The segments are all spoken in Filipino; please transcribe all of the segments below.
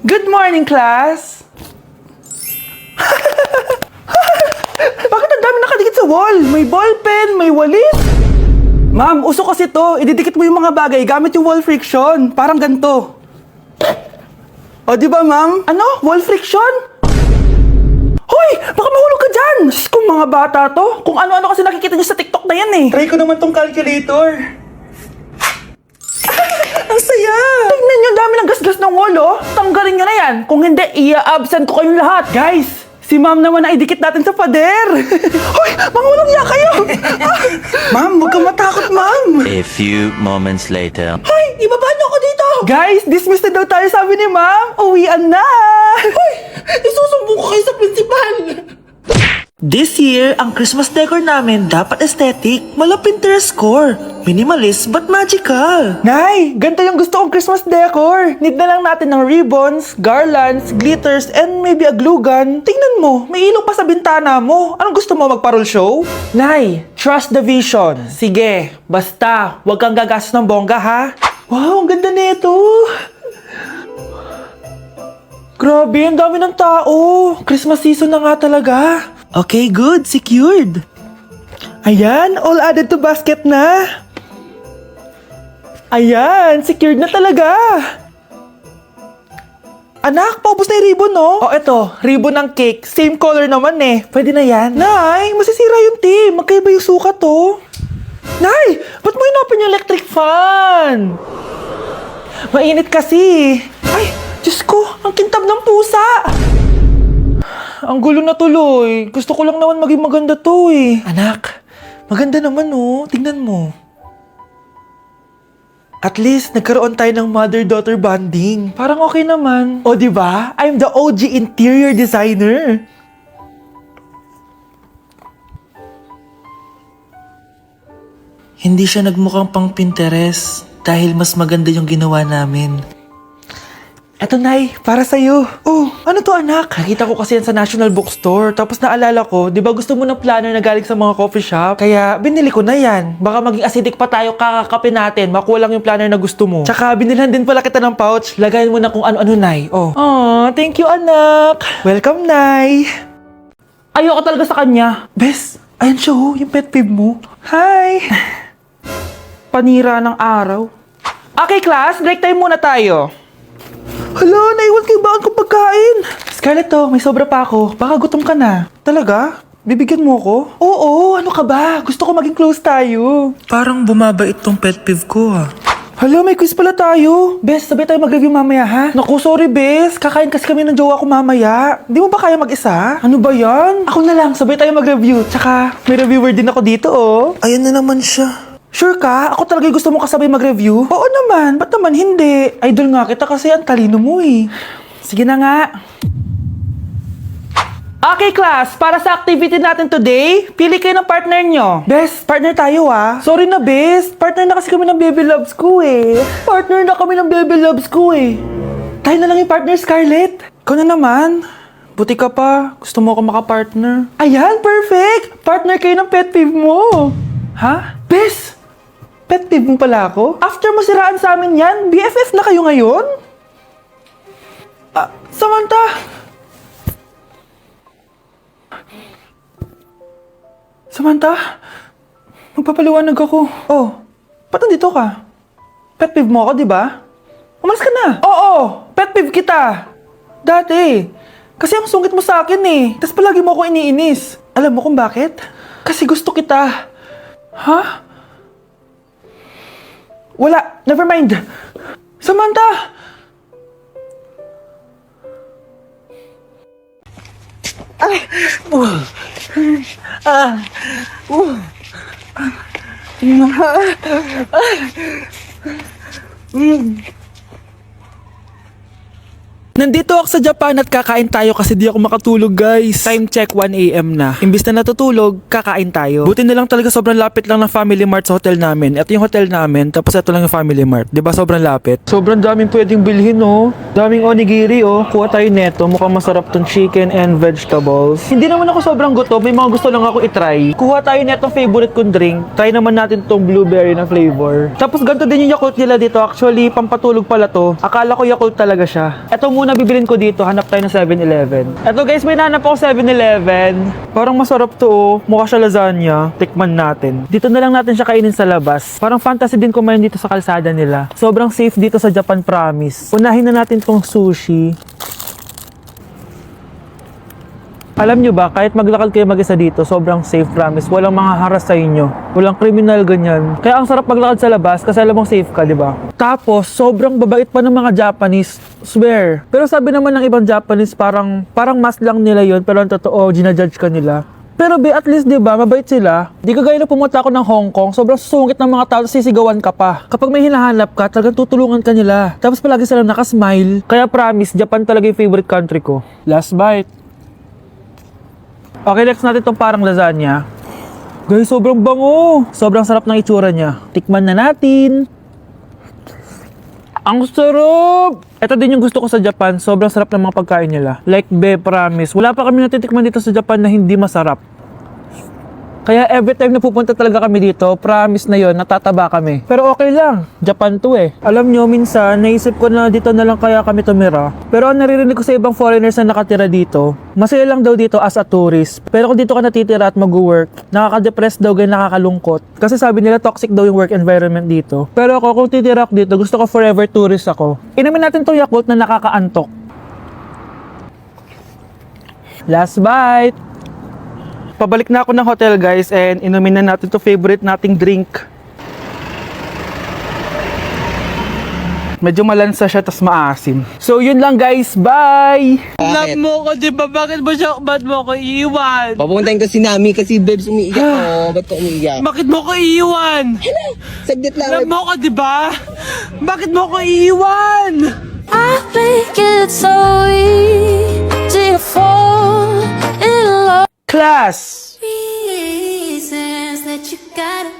Good morning, class! Bakit ang dami nakadikit sa wall? May ballpen, may walis. Ma'am, uso kasi to. Ididikit mo yung mga bagay gamit yung wall friction. Parang ganito. O, di ba, ma'am? Ano? Wall friction? Hoy! Baka mahulog ka dyan! Kung mga bata to, kung ano-ano kasi nakikita niyo sa TikTok na yan eh. Try ko naman tong calculator. Ang saya! Tingnan niyo, dami ng gasgas ng wall, oh. Tanggalin niyo na yan. Kung hindi, i-absent ko kayong lahat. Guys, si ma'am naman ang idikit natin sa pader. Hoy! Mangulong niya kayo! Ma'am, huwag kang matakot, ma'am. A few moments later. Hoy! Ibaba niyo ako dito! Guys, dismissed na daw tayo, sabi ni ma'am. Uwian na! Hoy! Isusumbong ko kayo sa principal! This year, ang Christmas decor namin dapat aesthetic, mala Pinterest score. Minimalist but magical. Nay, ganito yung gusto kong Christmas decor. Need na lang natin ng ribbons, garlands, glitters, and maybe a glue gun. Tingnan mo, may ilaw pa sa bintana mo. Anong gusto mo, magparol show? Nay, trust the vision. Sige, basta, wag kang gagastos ng bongga ha. Wow, ang ganda nito. Grabe, ang dami ng tao. Christmas season na nga talaga. Okay, good. Secured. Ayan, all added to basket na. Ayan, secured na talaga. Anak, paubos na yung ribbon, no? Oh, eto, ribbon ng cake. Same color naman eh. Pwede na yan. Nay, masisira yung team. Magkaiba yung sukat, oh. Nay, ba't mo inopen yung electric fan? Mainit kasi. Ay, Diyos ko, ang kintab ng pusa. Ang gulo na tuloy. Gusto ko lang naman maging maganda to eh. Anak, maganda naman oh. Tingnan mo. At least, nagkaroon tayo ng mother-daughter bonding. Parang okay naman. O diba? I'm the OG interior designer. Hindi siya nagmukhang pang Pinterest dahil mas maganda yung ginawa namin. Eto, Nay, para sa'yo. Oh, ano to, anak? Nakita ko kasi yan sa National Bookstore. Tapos naalala ko, di ba gusto mo ng planner na galing sa mga coffee shop? Kaya binili ko na yan. Baka maging acidic pa tayo kakakapin natin. Makuha lang yung planner na gusto mo. Tsaka binilhan din pala kita ng pouch. Lagayan mo na kung ano-ano, Nay. Oh. Aw, thank you, anak. Welcome, Nay. Ayoko talaga sa kanya. Bes, ayan siya oh, yung pet peeve mo. Hi. Panira ng araw. Okay, class, break time muna tayo. Hala, naiwan kayo ba ang pagkain? Scarlett to, may sobra pa ako. Baka gutom ka na. Talaga? Bibigyan mo ko? Oo, ano ka ba? Gusto ko maging close tayo. Parang bumabait tong pet peeve ko ah. Hala, may quiz pala tayo. Bes, sabay tayo mag-review mamaya ha? Naku, sorry Bes. Kakain kasi kami ng jowa ko mamaya. Di mo ba kaya mag-isa? Ano ba yan? Ako na lang, sabay tayo mag-review. Tsaka, may reviewer din ako dito oh. Ayan na naman siya. Sure ka? Ako talaga gusto mo kasabay mag-review? Oo naman, ba't naman hindi? Idol nga kita kasi ang talino mo eh. Sige na nga. Okay class, para sa activity natin today, pili kayo ng partner nyo. Best, partner tayo ah. Sorry na best, partner na kasi kami ng baby loves ko eh. Partner na kami ng baby loves ko eh. Tayo na lang yung partner, Scarlett. Ikaw na naman. Buti ka pa, gusto mo ako makapartner. Ayan, perfect! Partner kayo ng pet peeve mo. Ha? Best! Pet peeve mo pala ako? After mo siraan sa amin yan, BFF na kayo ngayon? Samantha! Samantha? Magpapaliwanag ako. Oh, ba't nandito ka? Pet peeve mo ako, di ba? Umalis ka na! Oo! Pet peeve kita! Dati. Kasi ang sungit mo sa akin eh. Tapos palagi mo ako iniinis. Alam mo kung bakit? Kasi gusto kita. Ha? Wala. Never mind. Samantha! Nandito ako sa Japan at kakain tayo kasi di ako makatulog guys. Time check 1 AM na. Imbis na natutulog, kakain tayo. Buti na lang talaga sobrang lapit lang ng Family Mart sa hotel namin. Ito yung hotel namin, tapos ito lang yung Family Mart. Diba sobrang lapit? Sobrang daming pwedeng bilhin oh. Daming onigiri oh. Kuha tayo neto, mukhang masarap tong chicken and vegetables. Hindi naman ako sobrang gutom, may mga gusto lang ako itry. Kuha tayo netong favorite kong drink. Try naman natin tong blueberry na flavor. Tapos ganito din yung Yakult nila dito. Actually, pampatulog pala to. Akala ko Yakult talaga siya. Ito muna muna bibilin ko dito. Hanap tayo ng 7-Eleven. Eto guys, may nahanap ako 7-Eleven. Parang masarap to oh. Mukha siya lasagna. Tikman natin. Dito na lang natin siya kainin sa labas. Parang fantasy din kumain dito sa kalsada nila. Sobrang safe dito sa Japan, promise. Unahin na natin tong sushi. Alam nyo ba, kahit maglakad kayo mag-isa dito, sobrang safe, promise. Walang mga haras sa inyo. Walang kriminal, ganyan. Kaya ang sarap maglakad sa labas kasi alam mong safe ka, di ba? Tapos, sobrang babait pa ng mga Japanese. Swear. Pero sabi naman ng ibang Japanese, parang mas lang nila yon, pero ang totoo, ginajudge ka nila. Pero be, at least, di ba, mabait sila. Di kagaya na pumunta ako ng Hong Kong, sobrang susungit ng mga tao, sisigawan ka pa. Kapag may hinahanap ka, talagang tutulungan ka nila. Tapos palagi silang nakasmile. Kaya promise, Japan talaga yung favorite country ko. Last bite. Okay, next natin tong parang lasagna. Guys, sobrang bango. Sobrang sarap ng itsura niya. Tikman na natin. Ang sarap! Ito din yung gusto ko sa Japan. Sobrang sarap ng mga pagkain nila. Like, be, promise. Wala pa kami natitikman dito sa Japan na hindi masarap. Kaya every time na pupunta talaga kami dito, promise na yon, natataba kami. Pero okay lang, Japan to eh. Alam nyo, minsan, naisip ko na dito na lang kaya kami tumira. Pero ang naririnig ko sa ibang foreigners na nakatira dito, masaya lang daw dito as a tourist. Pero kung dito ka natitira at mag-work, nakaka-depress daw, ganyan nakakalungkot. Kasi sabi nila toxic daw yung work environment dito. Pero ako, kung titira ako dito, gusto ko forever tourist ako. Inumin natin to Yakult na nakakaantok. Last bite! Pabalik na ako ng hotel guys and inumin na natin to favorite nating drink. Medyo malansa siya tas maasim. So yun lang guys, bye! Bakit? Love mo ko diba? Bakit ba't mo ko iiwan? Papuntahin ko si Nami kasi babes umiiyak ako. Ba't ka umiiyak? Bakit mo ko iiwan? Saglit lang. Love mo ko diba? Bakit mo ko iiwan? I think it's so easy to fall in love. Class! Reasons that you gotta.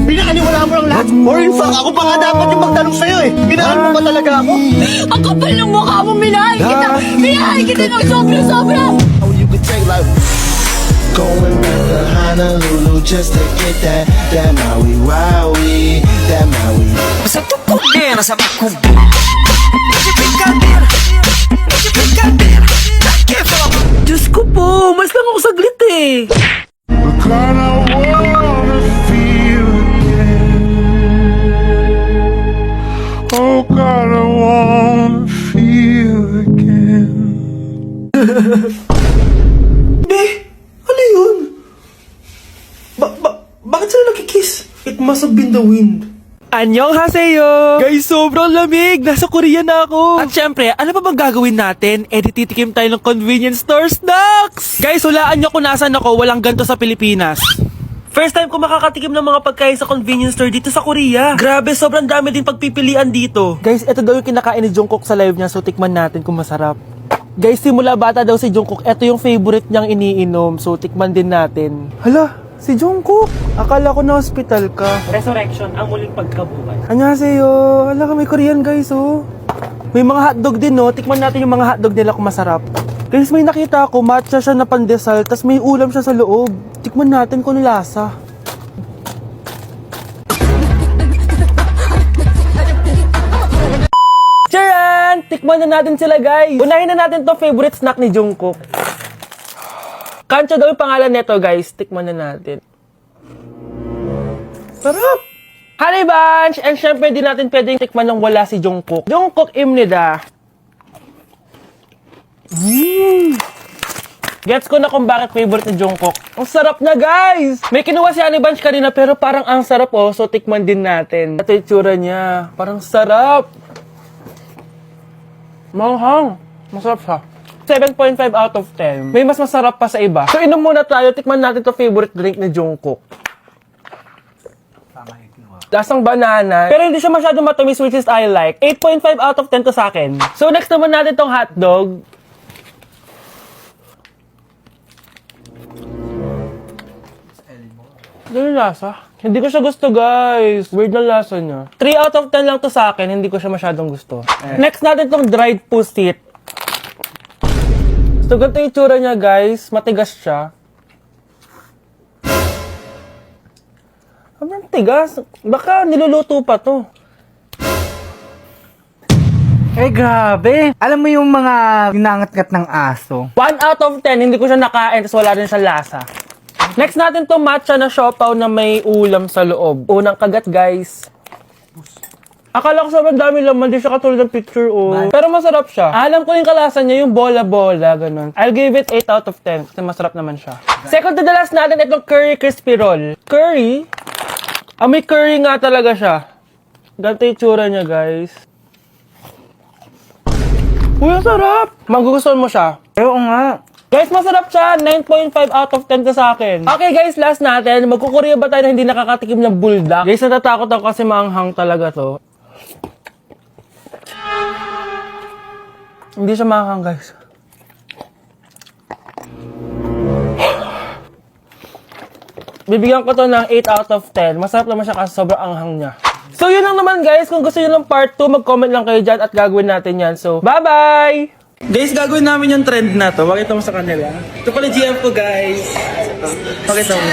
Pinakaniwala mo lang lahat. Or in fact, ako pa nga dapat yung magtanong sa'yo eh. Pinahal mo ba talaga ako? Ang kapal ng mukha mo, minahay kita! Minahay kita ng sobra-sobra! How you could take like going back to Honolulu just to get that Maui Wowie, that Maui. Sa tukunin sa makumbina. Sa pagkabira. Sa pagkabira. Diyos ko po, mas lang ako saglit eh. Oh God, I wanna feel again. Be, ano yun? Bakit sila nagkikiss? It must have been the wind. Annyeonghaseyo! Guys, sobrang lamig! Nasa Korea na ako! At syempre, ano pa bang gagawin natin? Titikim tayo ng convenience store snacks! Guys, hulaan nyo kung nasan ako, walang ganto sa Pilipinas. First time ko makakatikim ng mga pagkain sa convenience store dito sa Korea. Grabe, sobrang dami din pagpipilian dito. Guys, ito daw yung kinakain ni Jungkook sa live niya, so tikman natin kung masarap. Guys, simula bata daw si Jungkook, ito yung favorite niyang iniinom, so tikman din natin. Hala, si Jungkook! Akala ko na hospital ka. Resurrection, ang muling pagkabuhay. Annyeonghaseyo! Hala ka, may Korean guys, oh. May mga hotdog din, no? Tikman natin yung mga hotdog nila kung masarap. Guys, may nakita ako, matcha siya na pandesal, tas may ulam siya sa loob. Tikman natin kung lasa. Charan! Tikman na natin sila, guys. Unahin na natin to favorite snack ni Jungkook. Kancha daw yung pangalan nito, guys. Tikman na natin. Sarap! Honey Bunch! And syempre, di natin pwedeng tikman nang wala si Jungkook. Jungkook imnida. Gets ko na kung bakit favorite ni Jungkook. Ang sarap na, guys! May kinuha si Honey Bunch kanina, pero parang ang sarap, oh. So, tikman din natin. Ito yung tsura niya. Parang sarap. Manghang. Masarap siya. 7.5 out of 10. May mas masarap pa sa iba. So, inom muna tayo. Tikman natin to favorite drink ni Jungkook. Lasang banana. Pero hindi siya masyadong matamis, which is I like. 8.5 out of 10 to sa akin. So, next naman natin tong hotdog. Ano yung lasa? Hindi ko siya gusto, guys. Weird na lasa niya. 3 out of 10 lang to sa akin. Hindi ko siya masyadong gusto. Next natin tong dried pusit. So, ganito yung itsura niya, guys. Matigas siya. Sobrang tigas. Baka niluluto pa to. Eh, grabe. Alam mo yung mga ginangat-ngat ng aso? 1 out of 10, hindi ko siya nakain, tapos wala rin siya lasa. Next natin to matcha na siopaw na may ulam sa loob. Unang kagat, guys. Akala ko sobrang dami laman, di siya katulad ng picture, oh. Pero masarap siya. Alam ko yung kalasa niya, yung bola-bola, ganun. I'll give it 8 out of 10 kasi masarap naman siya. Second to the last natin, itong curry crispy roll. Curry? May curry nga talaga siya. Ganito yung tsura niya, guys. Uy, ang sarap! Magugustuhan mo siya. Oo nga. Guys, masarap siya. 9.5 out of 10 ka sa akin. Okay guys, last natin. Magkukurya ba tayo na hindi nakakatikim ng buldak? Guys, natatakot ako kasi maanghang talaga to. Hindi siya maanghang, guys. Bibigyan ko to ng 8 out of 10. Masarap naman siya kasi sobrang anghang niya. So yun lang naman guys. Kung gusto nyo ng part 2, mag-comment lang kayo dyan at gagawin natin yan. So, bye-bye! Guys, gagawin namin yung trend na to. Pakita mo sa kanila. Ito pala GF ko, guys. Pakita mo.